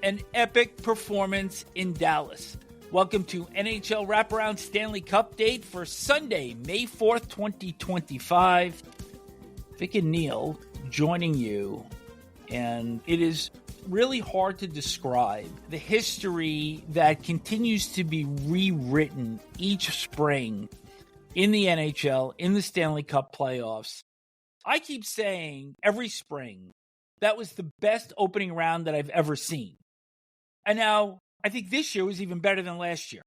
an epic performance in Dallas. Welcome to NHL Wraparound Stanley Cupdate for Sunday, May 4th, 2025. Vic and Neil joining you, and it is really hard to describe the history that continues to be rewritten each spring in the NHL, in the Stanley Cup playoffs. I keep saying every spring, that was the best opening round that I've ever seen. And now I think this year was even better than last year.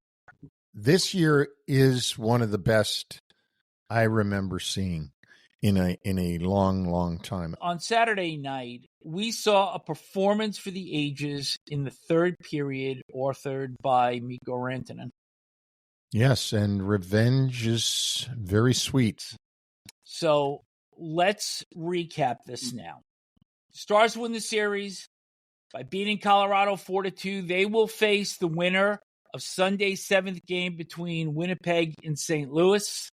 This year is one of the best I remember seeing in a long, long time. On Saturday night, we saw a performance for the ages in the third period, authored by Mikko Rantanen. Yes, and revenge is very sweet. So let's recap this now. Stars win the series by beating Colorado 4-2. They will face the winner of Sunday's seventh game between Winnipeg and St. Louis.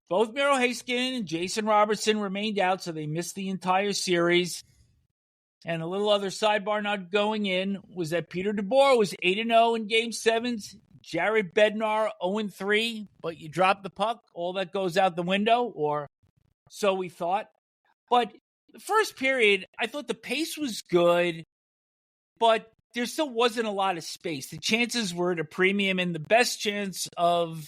Both Miro Heiskanen and Jason Robertson remained out, so they missed the entire series. And a little other sidebar not going in was that Peter DeBoer was 8-0 in Game 7s. Jared Bednar 0-3, but you drop the puck. All that goes out the window, or so we thought. But the first period, I thought the pace was good, but there still wasn't a lot of space. The chances were at a premium, and the best chance of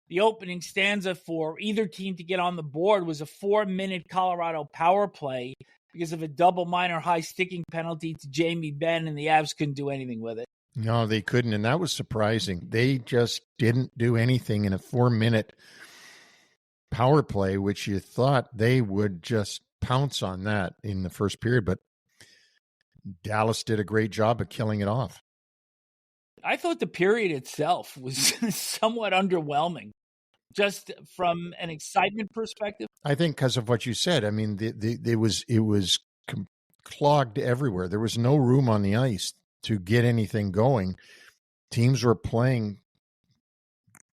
the opening stanza for either team to get on the board was a 4-minute Colorado power play because of a double minor high sticking penalty to Jamie Benn, and the Avs couldn't do anything with it. No, they couldn't, and that was surprising. They just didn't do anything in a 4-minute power play, which you thought they would just pounce on that in the first period, but Dallas did a great job of killing it off. I thought the period itself was somewhat underwhelming, just from an excitement perspective. I think because of what you said. I mean, it was clogged everywhere. There was no room on the ice to get anything going. Teams were playing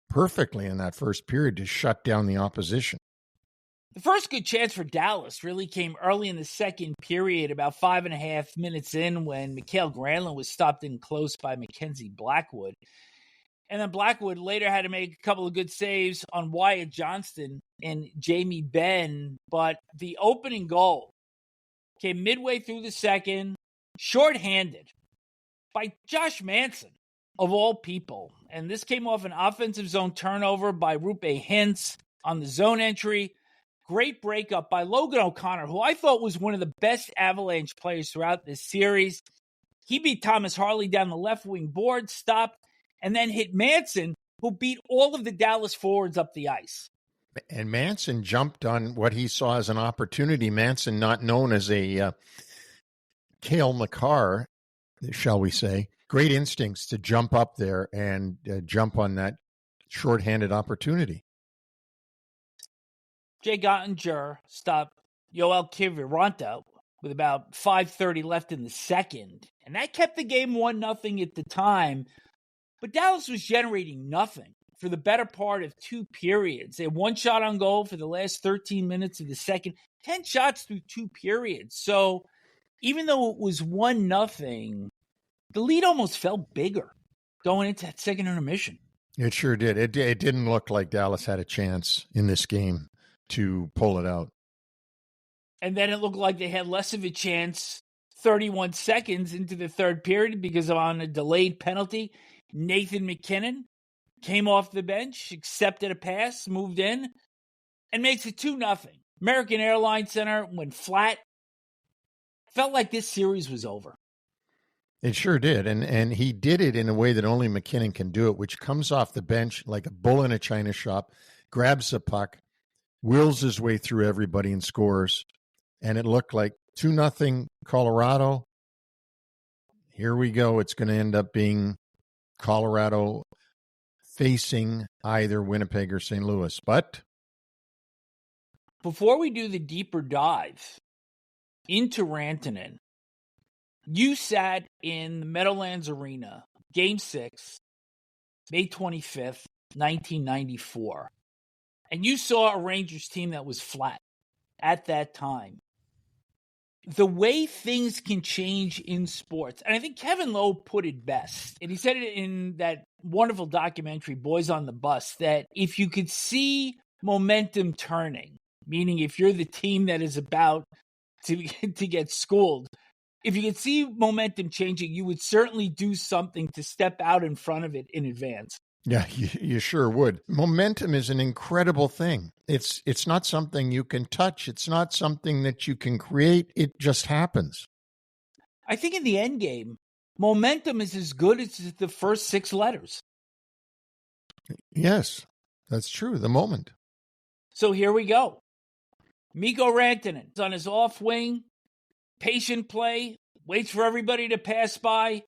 perfectly in that first period to shut down the opposition. The first good chance for Dallas really came early in the second period, about 5.5 minutes in, when Mikael Granlund was stopped in close by Mackenzie Blackwood. And then Blackwood later had to make a couple of good saves on Wyatt Johnston and Jamie Benn. But the opening goal came midway through the second, shorthanded by Josh Manson, of all people. And this came off an offensive zone turnover by Rupe Hintz on the zone entry. Great breakup by Logan O'Connor, who I thought was one of the best Avalanche players throughout this series. He beat Thomas Harley down the left wing board, stopped, and then hit Manson, who beat all of the Dallas forwards up the ice. And Manson jumped on what he saw as an opportunity. Manson, not known as a Cale Makar, shall we say. Great instincts to jump up there and jump on that shorthanded opportunity. Jay Gottinger stopped Yoel Kiviranta with about 5:30 left in the second. And that kept the game 1-0 at the time. But Dallas was generating nothing for the better part of two periods. They had one shot on goal for the last 13 minutes of the second, 10 shots through two periods. So even though it was 1-0, the lead almost felt bigger going into that second intermission. It sure did. It didn't look like Dallas had a chance in this game to pull it out. And then it looked like they had less of a chance 31 seconds into the third period because on a delayed penalty, Nathan McKinnon came off the bench, accepted a pass, moved in, and makes it 2-0. American Airlines Center went flat. Felt like this series was over. It sure did. And he did it in a way that only McKinnon can do it, which comes off the bench like a bull in a china shop, grabs the puck, wheels his way through everybody and scores. And it looked like 2-0 Colorado. Here we go. It's going to end up being Colorado facing either Winnipeg or St. Louis. But before we do the deeper dive into Rantanen, you sat in the Meadowlands Arena, Game 6, May 25th, 1994. And you saw a Rangers team that was flat at that time. the way things can change in sports. And I think Kevin Lowe put it best. And he said it in that wonderful documentary, Boys on the Bus, that if you could see momentum turning, meaning if you're the team that is about to get schooled, if you could see momentum changing, you would certainly do something to step out in front of it in advance. Yeah, you sure would. Momentum is an incredible thing. It's not something you can touch. It's not something that you can create. It just happens. I think in the end game, momentum is as good as the first 6 letters. Yes, that's true. The moment. So here we go. Mikko Rantanen is on his off wing, patient play, waits for everybody to pass by,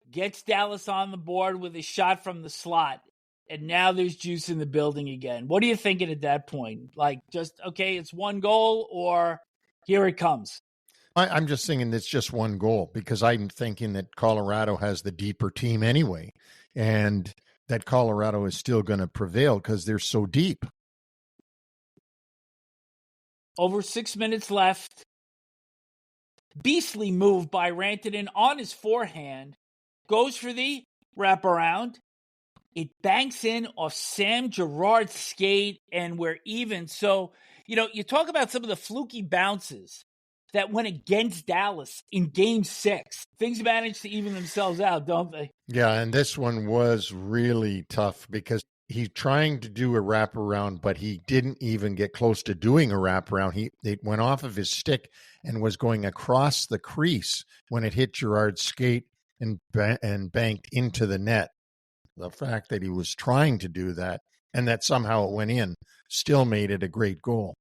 gets Dallas on the board with a shot from the slot, and now there's juice in the building again. What are you thinking at that point? Like, just, okay, it's one goal, or here it comes? I'm just thinking it's just one goal because I'm thinking that Colorado has the deeper team anyway, and that Colorado is still going to prevail because they're so deep. Over 6 minutes left. Beastly move by Rantanen on his forehand. Goes for the wraparound. It banks in off Sam Girard's skate, and we're even. So, you talk about some of the fluky bounces that went against Dallas in Game 6. Things managed to even themselves out, don't they? Yeah, and this one was really tough because he's trying to do a wraparound, but he didn't even get close to doing a wraparound. It went off of his stick and was going across the crease when it hit Girard's skate and banked into the net. The fact that he was trying to do that and that somehow it went in still made it a great goal.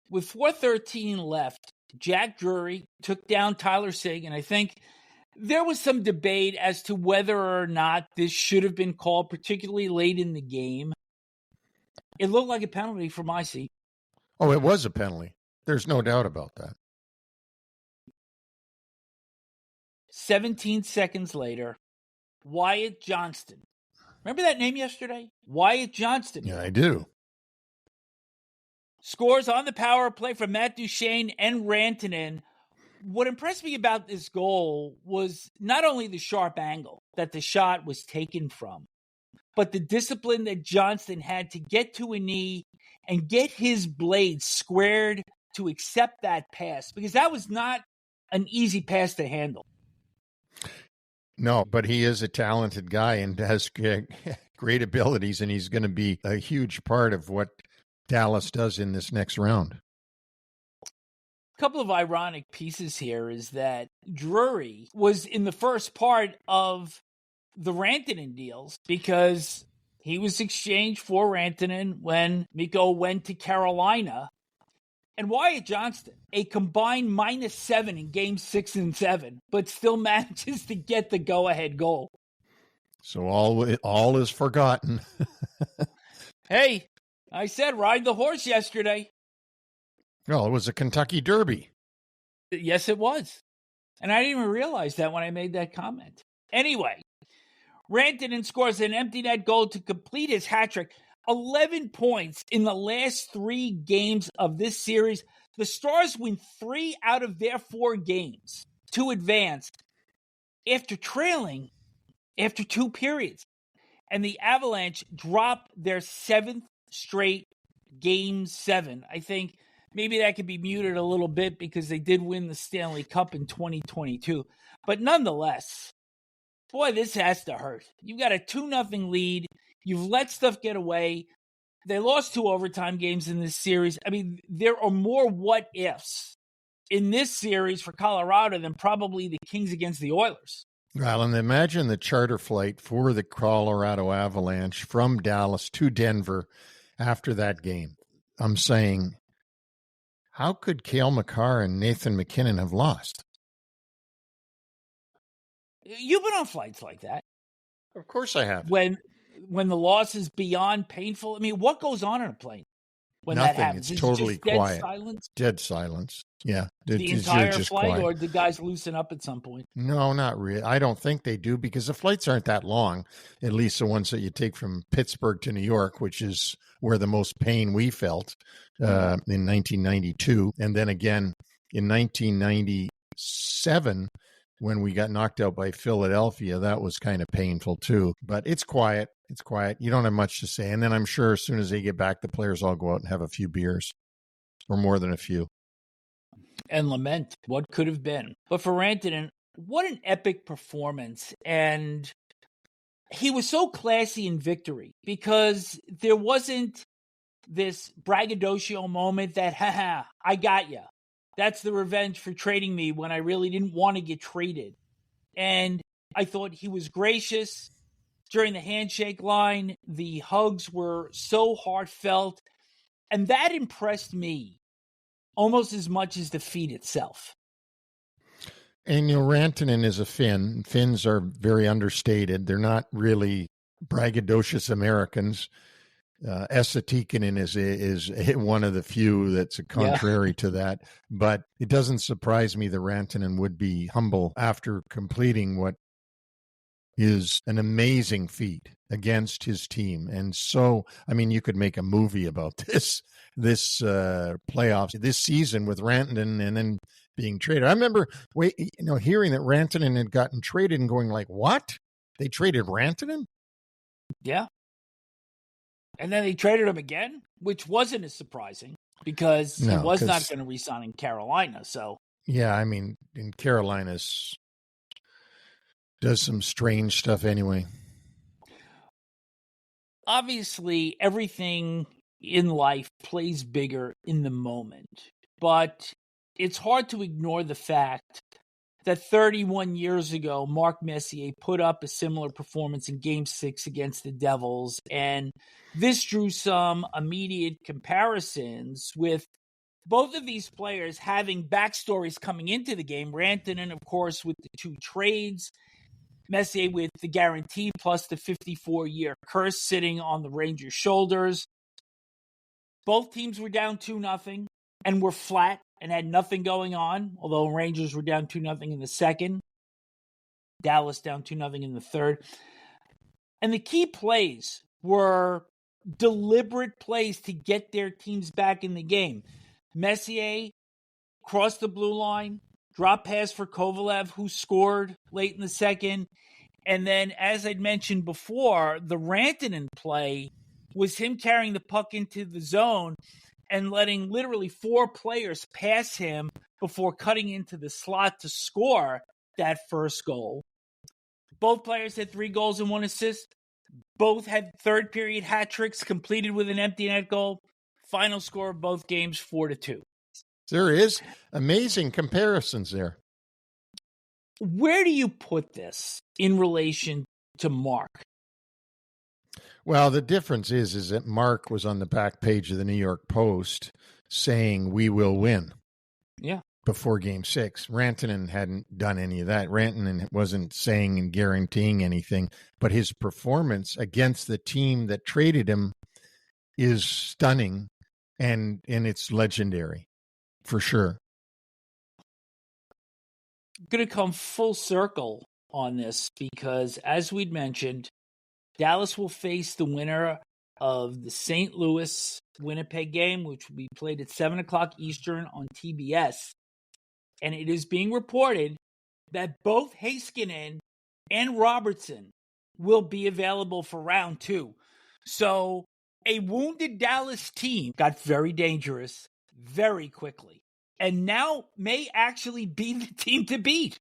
With 4:13 left, Jack Drury took down Tyler Seguin. I think there was some debate as to whether or not this should have been called, particularly late in the game. It looked like a penalty from my seat. Oh, it was a penalty. There's no doubt about that. 17 seconds later, Wyatt Johnston. Remember that name yesterday? Wyatt Johnston. Yeah, I do. Scores on the power play from Matt Duchene and Rantanen. What impressed me about this goal was not only the sharp angle that the shot was taken from, but the discipline that Johnston had to get to a knee and get his blade squared to accept that pass, because that was not an easy pass to handle. No, but he is a talented guy and has great abilities, and he's going to be a huge part of what Dallas does in this next round. A couple of ironic pieces here is that Drury was in the first part of the Rantanen deals because he was exchanged for Rantanen when Mikko went to Carolina. And Wyatt Johnston, a combined -7 in Game 6 and 7, but still manages to get the go-ahead goal. So all is forgotten. Hey, I said ride the horse yesterday. Well, it was a Kentucky Derby. Yes, it was. And I didn't even realize that when I made that comment. Anyway, Rantanen scores an empty net goal to complete his hat trick. 11 points in the last 3 games of this series. The Stars win 3 out of their 4 games to advance after trailing after 2 periods. And the Avalanche drop their 7th straight Game 7. I think maybe that could be muted a little bit because they did win the Stanley Cup in 2022. But nonetheless, boy, this has to hurt. You've got a 2-0 lead. You've let stuff get away. They lost 2 overtime games in this series. I mean, there are more what-ifs in this series for Colorado than probably the Kings against the Oilers. Well, and imagine the charter flight for the Colorado Avalanche from Dallas to Denver after that game. I'm saying, how could Cale Makar and Nathan MacKinnon have lost? You've been on flights like that. Of course I have. When the loss is beyond painful. I mean, what goes on in a plane when Nothing. that happens? It's Is totally it just quiet. Dead silence? Dead silence. Yeah. The You're entire just flight, quiet. or the guys loosen up at some point? No, not really. I don't think they do because the flights aren't that long, at least the ones that you take from Pittsburgh to New York, which is where the most pain we felt. in 1992. And then again in 1997, when we got knocked out by Philadelphia. That was kind of painful too. But it's quiet. It's quiet. You don't have much to say. And then I'm sure as soon as they get back, the players all go out and have a few beers, or more than a few. And lament what could have been. But for Rantanen, what an epic performance. And he was so classy in victory because there wasn't this braggadocio moment that, haha, I got you. That's the revenge for trading me when I really didn't want to get traded. And I thought he was gracious during the handshake line. The hugs were so heartfelt. And that impressed me almost as much as the feat itself. And, Rantanen is a Finn. Finns are very understated. They're not really braggadocious Americans. Esa Tikkanen is one of the few that's contrary to that. But it doesn't surprise me that Rantanen would be humble after completing what is an amazing feat against his team. And so, I mean, you could make a movie about this playoffs, this season with Rantanen and then being traded. I remember hearing that Rantanen had gotten traded and going like, what? They traded Rantanen? Yeah. And then they traded him again, which wasn't as surprising because he was not going to re-sign in Carolina. So yeah, I mean, in Carolina's does some strange stuff anyway. Obviously, everything in life plays bigger in the moment, but it's hard to ignore the fact that 31 years ago, Mark Messier put up a similar performance in Game 6 against the Devils, and this drew some immediate comparisons with both of these players having backstories coming into the game. Rantanen, of course, with the 2 trades, Messier with the guarantee plus the 54-year curse sitting on the Rangers' shoulders. Both teams were down 2-0 and were flat and had nothing going on, although Rangers were down 2-0 in the second. Dallas down 2-0 in the third. And the key plays were deliberate plays to get their teams back in the game. Messier crossed the blue line, drop pass for Kovalev, who scored late in the second. And then, as I'd mentioned before, the Rantanen play was him carrying the puck into the zone and letting literally 4 players pass him before cutting into the slot to score that first goal. Both players had 3 goals and 1 assist. Both had third period hat tricks completed with an empty net goal. Final score of both games 4-2. There is amazing comparisons there. Where do you put this in relation to Mark? Well, the difference is that Mark was on the back page of the New York Post saying we will win. Yeah. Before Game 6. Rantanen hadn't done any of that. Rantanen wasn't saying and guaranteeing anything, but his performance against the team that traded him is stunning and it's legendary for sure. I'm going to come full circle on this because, as we'd mentioned, Dallas will face the winner of the St. Louis-Winnipeg game, which will be played at 7 o'clock Eastern on TBS. And it is being reported that both Heiskanen and Robertson will be available for round 2. So a wounded Dallas team got very dangerous very quickly and now may actually be the team to beat.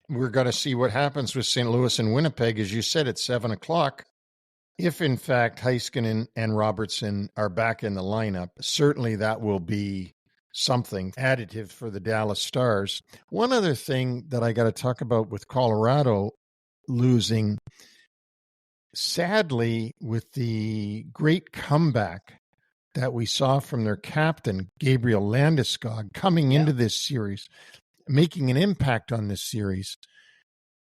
We're going to see what happens with St. Louis and Winnipeg, as you said, at 7 o'clock. If, in fact, Heiskanen and Robertson are back in the lineup, certainly that will be something additive for the Dallas Stars. One other thing that I got to talk about with Colorado losing, sadly, with the great comeback that we saw from their captain, Gabriel Landeskog, coming into this series, making an impact on this series,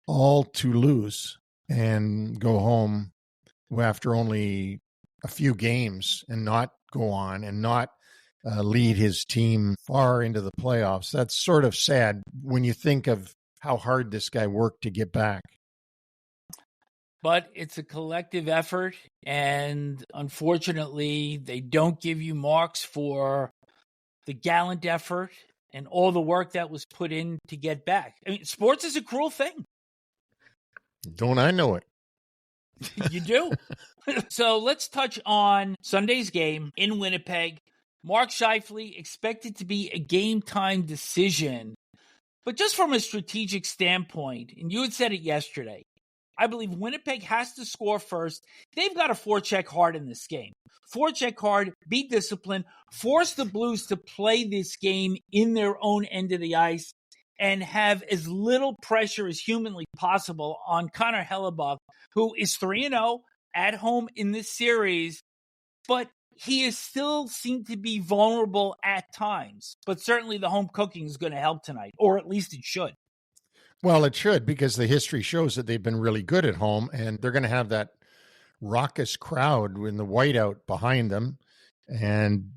all to lose and go home after only a few games and not go on and not lead his team far into the playoffs. That's sort of sad when you think of how hard this guy worked to get back. but it's a collective effort. And unfortunately, they don't give you marks for the gallant effort and all the work that was put in to get back. I mean, sports is a cruel thing. Don't I know it? You do. So let's touch on Sunday's game in Winnipeg. Mark Scheifele expected to be a game-time decision. But just from a strategic standpoint, and you had said it yesterday, I believe Winnipeg has to score first. They've got to forecheck hard in this game. Forecheck hard, be disciplined, force the Blues to play this game in their own end of the ice, and have as little pressure as humanly possible on Connor Hellebuck, who is 3-0 at home in this series, but he is still seemed to be vulnerable at times. But certainly the home cooking is going to help tonight, or at least it should. Well, it should, because the history shows that they've been really good at home, and they're going to have that raucous crowd in the whiteout behind them. And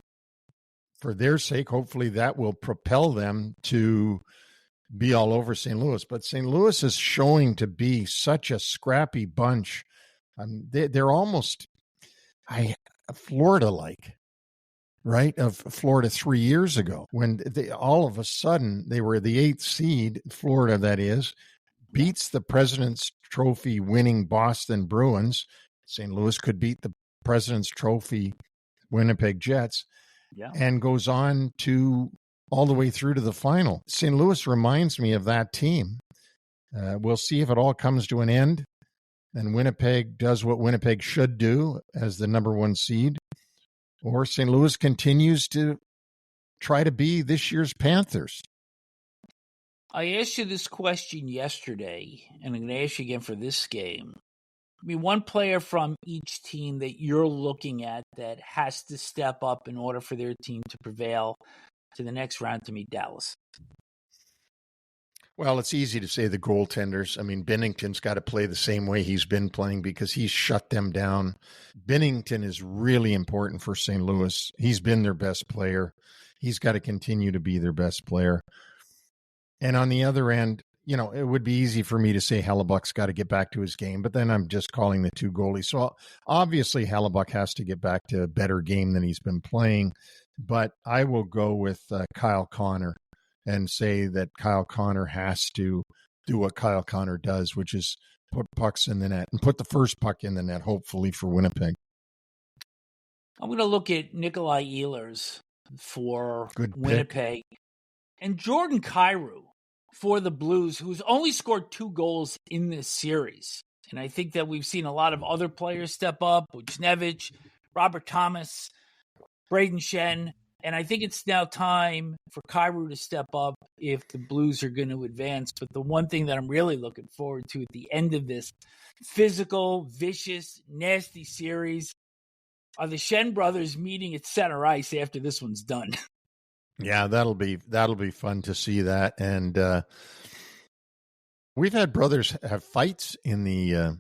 for their sake, hopefully that will propel them to be all over St. Louis. But St. Louis is showing to be such a scrappy bunch. They're almost Florida-like, right? Of Florida 3 years ago, when all of a sudden they were the 8th seed, Florida that is, beats the President's Trophy winning Boston Bruins. St. Louis could beat the President's Trophy Winnipeg Jets, and goes on to all the way through to the final. St. Louis reminds me of that team. We'll see if it all comes to an end and Winnipeg does what Winnipeg should do as the number 1 seed, or St. Louis continues to try to be this year's Panthers. I asked you this question yesterday, and I'm going to ask you again for this game. I mean, one player from each team that you're looking at that has to step up in order for their team to prevail to the next round to meet Dallas. Well, it's easy to say the goaltenders. I mean, Binnington's got to play the same way he's been playing because he's shut them down. Binnington is really important for St. Louis. He's been their best player. He's got to continue to be their best player. And on the other end, you know, it would be easy for me to say Hellebuck's got to get back to his game, but then I'm just calling the 2 goalies. So obviously Hellebuck has to get back to a better game than he's been playing, but I will go with Kyle Connor and say that Kyle Connor has to do what Kyle Connor does, which is put pucks in the net and put the first puck in the net, hopefully for Winnipeg. I'm going to look at Nikolai Ehlers for Winnipeg and Jordan Kyrou for the Blues, who's only scored 2 goals in this series. And I think that we've seen a lot of other players step up, Buchnevich, Robert Thomas, Braden Shen. And I think it's now time for Kyrou to step up if the Blues are going to advance. But the one thing that I'm really looking forward to at the end of this physical, vicious, nasty series are the Shen brothers meeting at center ice after this one's done. Yeah, that'll be fun to see that. And we've had brothers have fights in the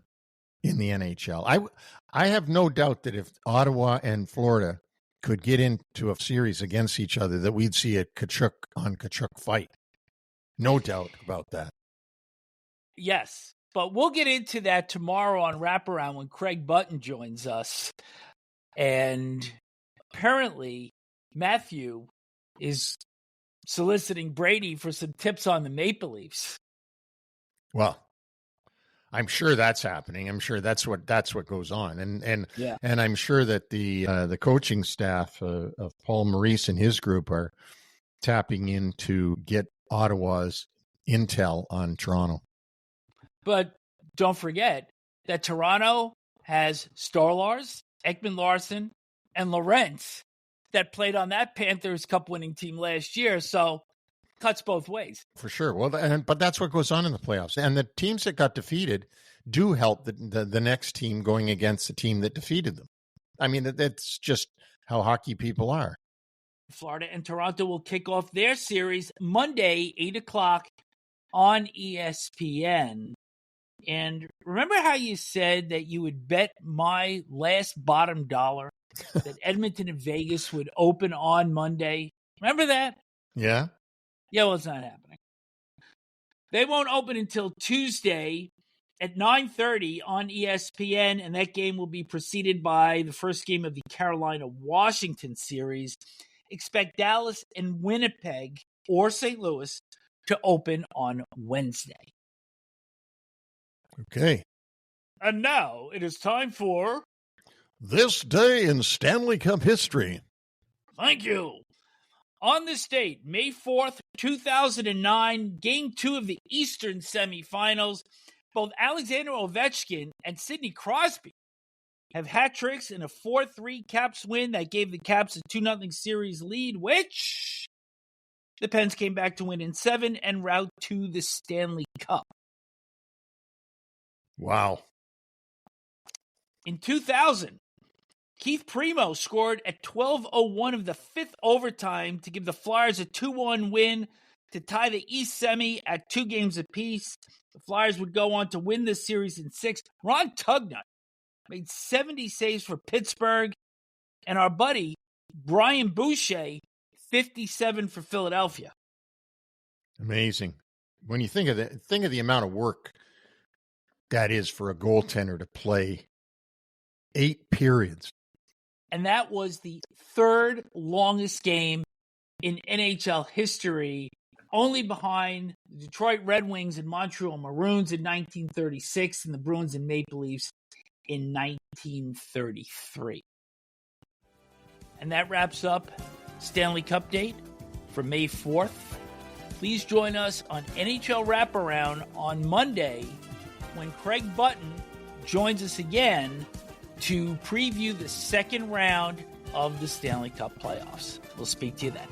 NHL. I have no doubt that if Ottawa and Florida could get into a series against each other, that we'd see a Tkachuk on Tkachuk fight. No doubt about that. Yes, but we'll get into that tomorrow on Wraparound when Craig Button joins us. And apparently Matthew is soliciting Brady for some tips on the Maple Leafs. Well, I'm sure that's happening. I'm sure that's what goes on, and I'm sure that the coaching staff of Paul Maurice and his group are tapping in to get Ottawa's intel on Toronto. But don't forget that Toronto has Stolarz, EkmanLarsson, and Lorentz that played on that Panthers Cup winning team last year. So cuts both ways. For sure. Well, but that's what goes on in the playoffs. And the teams that got defeated do help the next team going against the team that defeated them. I mean, that's just how hockey people are. Florida and Toronto will kick off their series Monday, 8 o'clock on ESPN. And remember how you said that you would bet my last bottom dollar that Edmonton and Vegas would open on Monday? Remember that? Yeah. Yeah, well, it's not happening. They won't open until Tuesday. at 9:30 on ESPN, and that game will be preceded by the first game of the Carolina-Washington series. Expect Dallas and Winnipeg or St. Louis to open on Wednesday. Okay. And now it is time for This Day in Stanley Cup History. Thank you. On this date, May 4th, 2009, Game 2 of the Eastern semifinals, both Alexander Ovechkin and Sidney Crosby have hat tricks in a 4-3 Caps win that gave the Caps a 2-0 series lead, which the Pens came back to win in 7 en route to the Stanley Cup. Wow. In 2000, Keith Primo scored at 12:01 of the fifth overtime to give the Flyers a 2-1 win to tie the East Semi at 2 games apiece. The Flyers would go on to win this series in 6. Ron Tugnut made 70 saves for Pittsburgh, and our buddy Brian Boucher 57 for Philadelphia. Amazing. When you think of the amount of work that is for a goaltender to play 8 periods. And that was the third longest game in NHL history, only behind the Detroit Red Wings and Montreal Maroons in 1936 and the Bruins and Maple Leafs in 1933. And that wraps up Stanley Cup Date for May 4th. Please join us on NHL Wraparound on Monday when Craig Button joins us again to preview the second round of the Stanley Cup playoffs. We'll speak to you then.